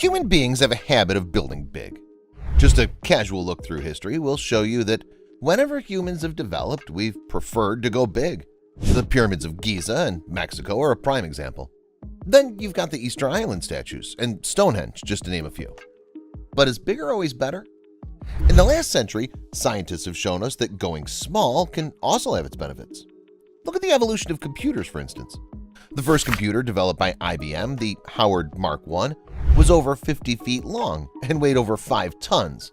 Human beings have a habit of building big. Just a casual look through history will show you that whenever humans have developed, we've preferred to go big. The pyramids of Giza and Mexico are a prime example. Then you've got the Easter Island statues and Stonehenge, just to name a few. But is bigger always better? In the last century, scientists have shown us that going small can also have its benefits. Look at the evolution of computers, for instance. The first computer developed by IBM, the Howard Mark I, was over 50 feet long and weighed over 5 tons.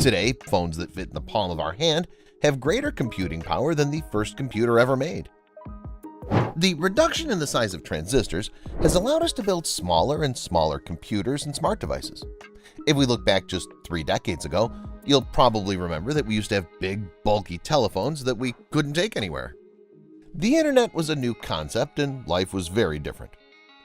Today, phones that fit in the palm of our hand have greater computing power than the first computer ever made. The reduction in the size of transistors has allowed us to build smaller and smaller computers and smart devices. If we look back just 3 decades ago, you'll probably remember that we used to have big, bulky telephones that we couldn't take anywhere. The internet was a new concept and life was very different.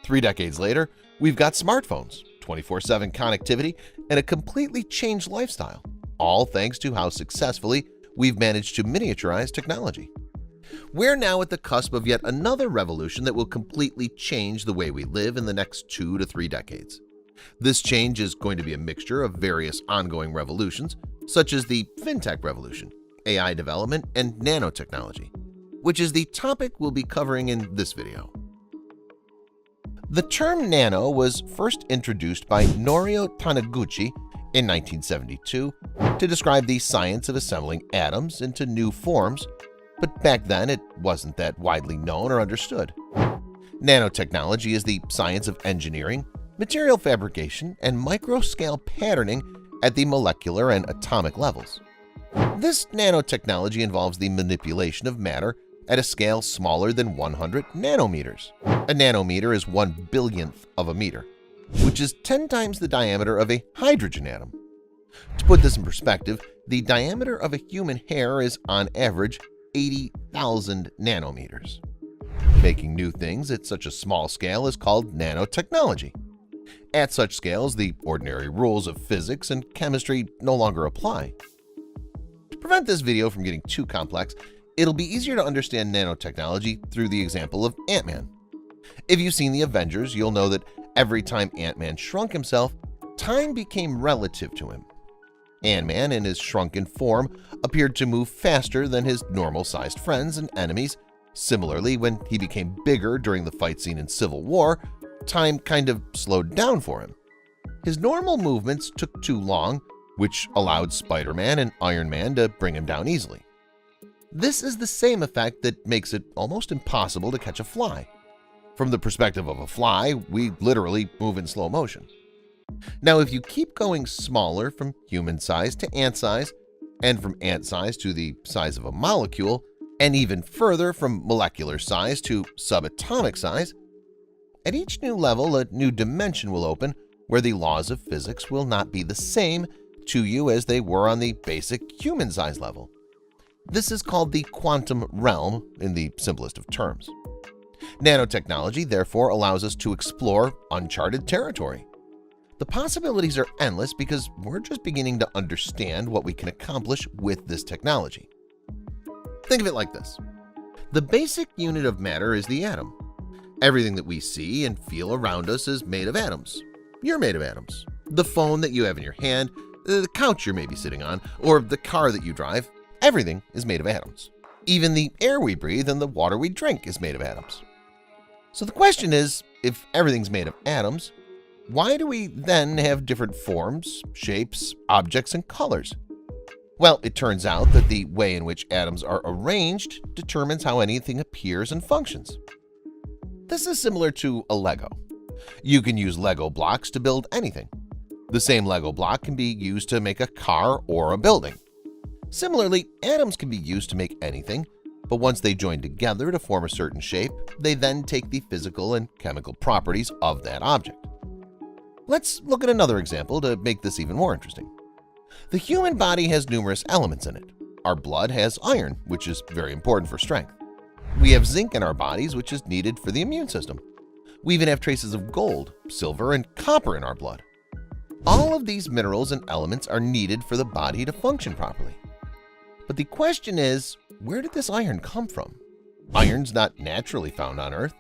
3 decades later, we've got smartphones, 24/7 connectivity, and a completely changed lifestyle, all thanks to how successfully we've managed to miniaturize technology. We're now at the cusp of yet another revolution that will completely change the way we live in the next 2 to 3 decades. This change is going to be a mixture of various ongoing revolutions, such as the fintech revolution, AI development, and nanotechnology, which is the topic we'll be covering in this video. The term nano was first introduced by Norio Taniguchi in 1972 to describe the science of assembling atoms into new forms, but back then it wasn't that widely known or understood. Nanotechnology is the science of engineering, material fabrication, and micro-scale patterning at the molecular and atomic levels. This nanotechnology involves the manipulation of matter at a scale smaller than 100 nanometers. A nanometer is 1/1000th of a meter, which is 10 times the diameter of a hydrogen atom. To put this in perspective, the diameter of a human hair is on average 80,000 nanometers. Making new things at such a small scale is called nanotechnology. At such scales, the ordinary rules of physics and chemistry no longer apply. To prevent this video from getting too complex, it'll be easier to understand nanotechnology through the example of Ant-Man. If you've seen the Avengers, you'll know that every time Ant-Man shrunk himself, time became relative to him. Ant-Man, in his shrunken form, appeared to move faster than his normal-sized friends and enemies. Similarly, when he became bigger during the fight scene in Civil War, time kind of slowed down for him. His normal movements took too long, which allowed Spider-Man and Iron Man to bring him down easily. This is the same effect that makes it almost impossible to catch a fly. From the perspective of a fly, we literally move in slow motion. Now, if you keep going smaller from human size to ant size, and from ant size to the size of a molecule, and even further from molecular size to subatomic size, at each new level a new dimension will open where the laws of physics will not be the same to you as they were on the basic human size level. This is called the quantum realm in the simplest of terms. Nanotechnology therefore allows us to explore uncharted territory. The possibilities are endless because we're just beginning to understand what we can accomplish with this technology. Think of it like this. The basic unit of matter is the atom. Everything that we see and feel around us is made of atoms. You're made of atoms. The phone that you have in your hand, the couch you're maybe sitting on, or the car that you drive, everything is made of atoms. Even the air we breathe and the water we drink is made of atoms. So the question is, if everything's made of atoms, why do we then have different forms, shapes, objects, and colors? Well, it turns out that the way in which atoms are arranged determines how anything appears and functions. This is similar to a Lego. You can use Lego blocks to build anything. The same Lego block can be used to make a car or a building. Similarly, atoms can be used to make anything, but once they join together to form a certain shape, they then take the physical and chemical properties of that object. Let's look at another example to make this even more interesting. The human body has numerous elements in it. Our blood has iron, which is very important for strength. We have zinc in our bodies, which is needed for the immune system. We even have traces of gold, silver, and copper in our blood. All of these minerals and elements are needed for the body to function properly. But the question is, where did this iron come from? Iron's not naturally found on Earth.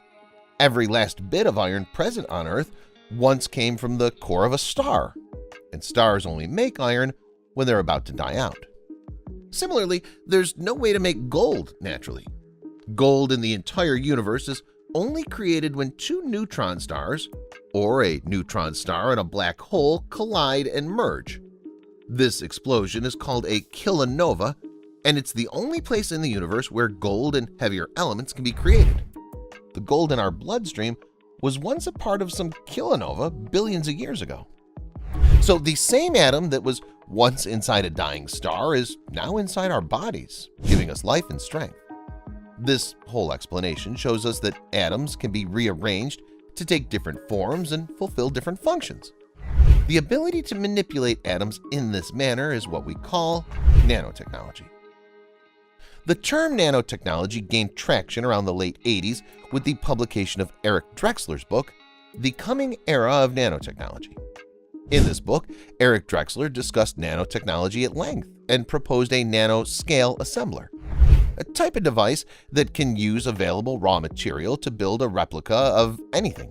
Every last bit of iron present on Earth once came from the core of a star, and stars only make iron when they're about to die out. Similarly, there's no way to make gold naturally. Gold in the entire universe is only created when two neutron stars, or a neutron star and a black hole, collide and merge. This explosion is called a kilonova, and it's the only place in the universe where gold and heavier elements can be created. The gold in our bloodstream was once a part of some kilonova billions of years ago. So the same atom that was once inside a dying star is now inside our bodies, giving us life and strength. This whole explanation shows us that atoms can be rearranged to take different forms and fulfill different functions. The ability to manipulate atoms in this manner is what we call nanotechnology. The term nanotechnology gained traction around the late 80s with the publication of Eric Drexler's book, The Coming Era of Nanotechnology. In this book, Eric Drexler discussed nanotechnology at length and proposed a nanoscale assembler, a type of device that can use available raw material to build a replica of anything.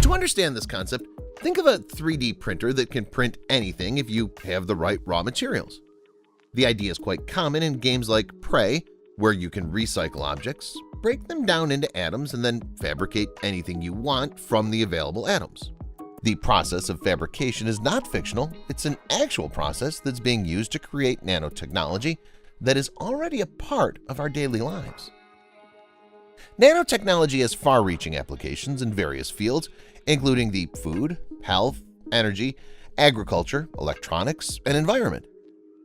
To understand this concept, think of a 3D printer that can print anything if you have the right raw materials. The idea is quite common in games like Prey, where you can recycle objects, break them down into atoms, and then fabricate anything you want from the available atoms. The process of fabrication is not fictional, it's an actual process that's being used to create nanotechnology that is already a part of our daily lives. Nanotechnology has far-reaching applications in various fields, including the food, health, energy, agriculture, electronics, and environment.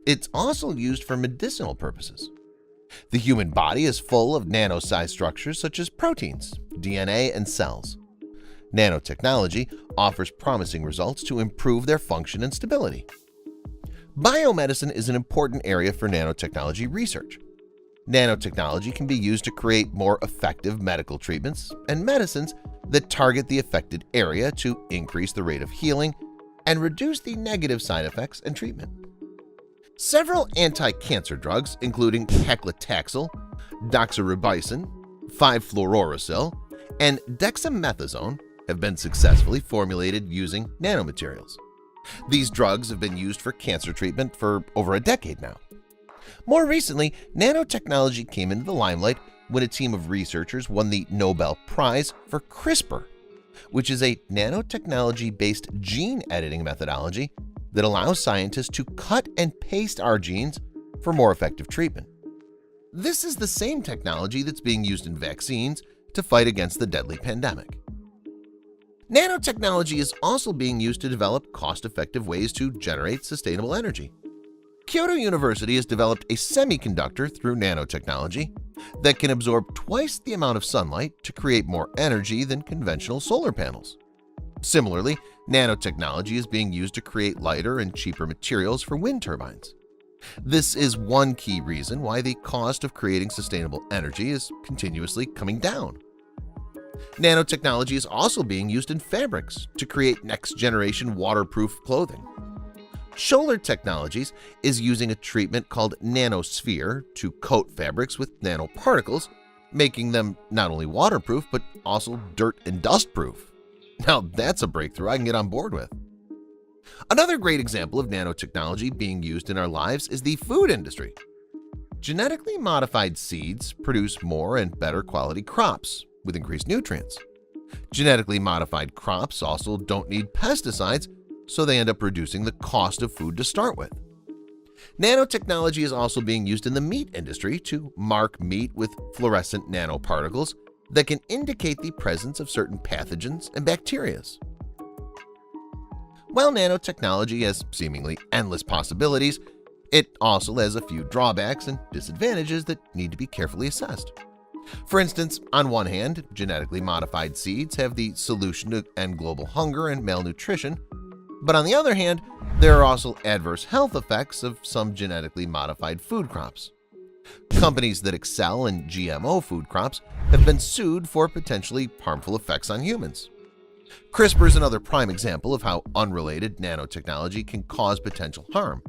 It's also used for medicinal purposes. The human body is full of nano-sized structures such as proteins, DNA, and cells. Nanotechnology offers promising results to improve their function and stability. Biomedicine is an important area for nanotechnology research. Nanotechnology can be used to create more effective medical treatments and medicines that target the affected area to increase the rate of healing and reduce the negative side effects and treatment. Several anti-cancer drugs, including paclitaxel, doxorubicin, 5-fluorouracil, and dexamethasone, have been successfully formulated using nanomaterials. These drugs have been used for cancer treatment for over a decade now. More recently, nanotechnology came into the limelight when a team of researchers won the Nobel Prize for CRISPR, which is a nanotechnology-based gene editing methodology that allows scientists to cut and paste our genes for more effective treatment. This is the same technology that's being used in vaccines to fight against the deadly pandemic. Nanotechnology is also being used to develop cost-effective ways to generate sustainable energy. Kyoto University has developed a semiconductor through nanotechnology that can absorb twice the amount of sunlight to create more energy than conventional solar panels. Similarly, nanotechnology is being used to create lighter and cheaper materials for wind turbines. This is one key reason why the cost of creating sustainable energy is continuously coming down. Nanotechnology is also being used in fabrics to create next-generation waterproof clothing. Scholler Technologies is using a treatment called nanosphere to coat fabrics with nanoparticles, making them not only waterproof but also dirt and dust-proof. Now that's a breakthrough I can get on board with. Another great example of nanotechnology being used in our lives is the food industry. Genetically modified seeds produce more and better quality crops with increased nutrients. Genetically modified crops also don't need pesticides, so they end up reducing the cost of food to start with. Nanotechnology is also being used in the meat industry to mark meat with fluorescent nanoparticles that can indicate the presence of certain pathogens and bacteria. While nanotechnology has seemingly endless possibilities, it also has a few drawbacks and disadvantages that need to be carefully assessed. For instance, on one hand, genetically modified seeds have the solution to end global hunger and malnutrition, but on the other hand, there are also adverse health effects of some genetically modified food crops. Companies that excel in GMO food crops have been sued for potentially harmful effects on humans. CRISPR is another prime example of how unrelated nanotechnology can cause potential harm.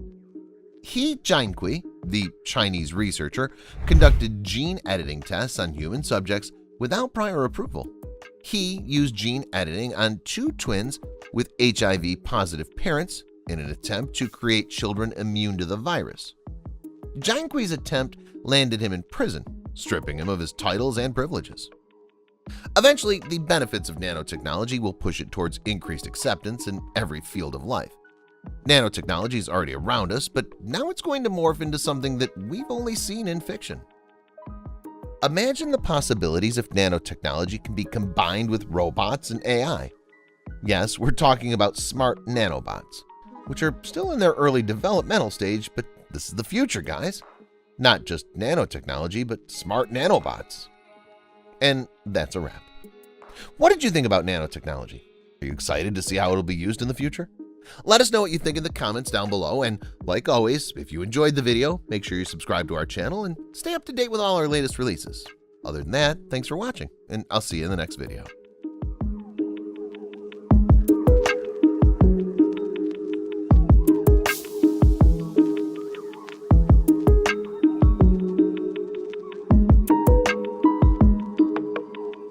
He Jiankui, the Chinese researcher, conducted gene editing tests on human subjects without prior approval. He used gene editing on 2 twins with HIV-positive parents in an attempt to create children immune to the virus. Janqui's attempt landed him in prison, stripping him of his titles and privileges. Eventually, the benefits of nanotechnology will push it towards increased acceptance in every field of life. Nanotechnology is already around us, but now it's going to morph into something that we've only seen in fiction. Imagine the possibilities if nanotechnology can be combined with robots and AI. Yes, we're talking about smart nanobots, which are still in their early developmental stage, but this is the future, guys. Not just nanotechnology, but smart nanobots. And that's a wrap. What did you think about nanotechnology? Are you excited to see how it'll be used in the future? Let us know what you think in the comments down below, and like always, if you enjoyed the video, make sure you subscribe to our channel and stay up to date with all our latest releases. Other than that, thanks for watching, and I'll see you in the next video.